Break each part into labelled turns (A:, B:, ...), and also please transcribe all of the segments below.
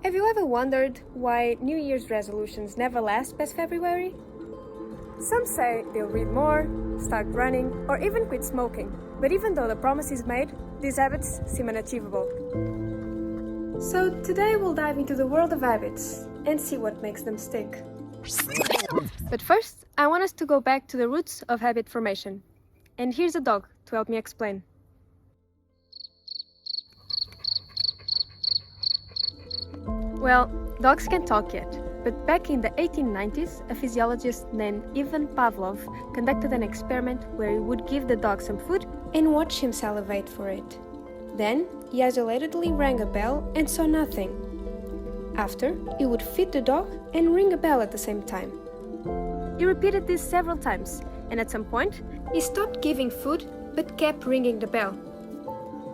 A: Have you ever wondered why New Year's resolutions never last past February? Some say they'll read more, start running, or even quit smoking. But even though the promise is made, these habits seem unachievable. So today we'll dive into the world of habits and see what makes them stick. But first, I want us to go back to the roots of habit formation. And here's a dog to help me explain. Well, dogs can't talk yet, but back in the 1890s, a physiologist named Ivan Pavlov conducted an experiment where he would give the dog some food and watch him salivate for it. Then, he isolatedly rang a bell and saw nothing. After, he would feed the dog and ring a bell at the same time. He repeated this several times, and at some point, he stopped giving food but kept ringing the bell.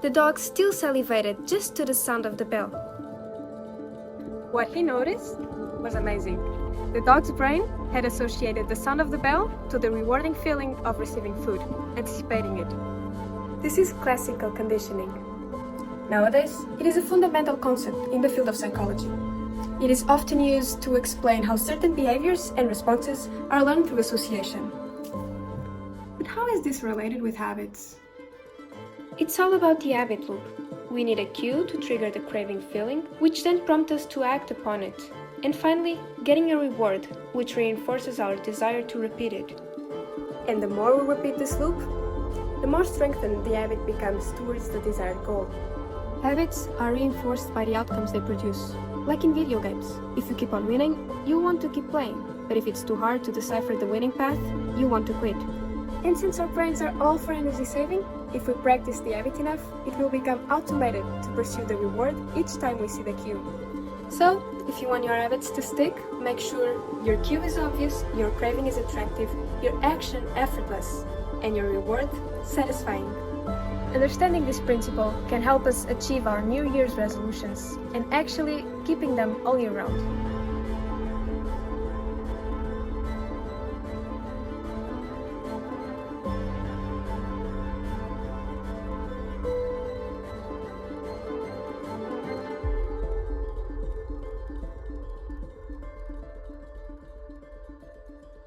A: The dog still salivated just to the sound of the bell. What he noticed was amazing. The dog's brain had associated the sound of the bell to the rewarding feeling of receiving food, anticipating it. This is classical conditioning. Nowadays, it is a fundamental concept in the field of psychology. It is often used to explain how certain behaviors and responses are learned through association. But how is this related with habits? It's all about the habit loop. We need a cue to trigger the craving feeling, which then prompts us to act upon it. And finally, getting a reward, which reinforces our desire to repeat it. And the more we repeat this loop, the more strengthened the habit becomes towards the desired goal. Habits are reinforced by the outcomes they produce. Like in video games, if you keep on winning, you want to keep playing. But if it's too hard to decipher the winning path, you want to quit. And since our brains are all for energy saving, if we practice the habit enough, it will become automated to pursue the reward each time we see the cue. So, if you want your habits to stick, make sure your cue is obvious, your craving is attractive, your action effortless, and your reward satisfying. Understanding this principle can help us achieve our New Year's resolutions and actually keeping them all year round.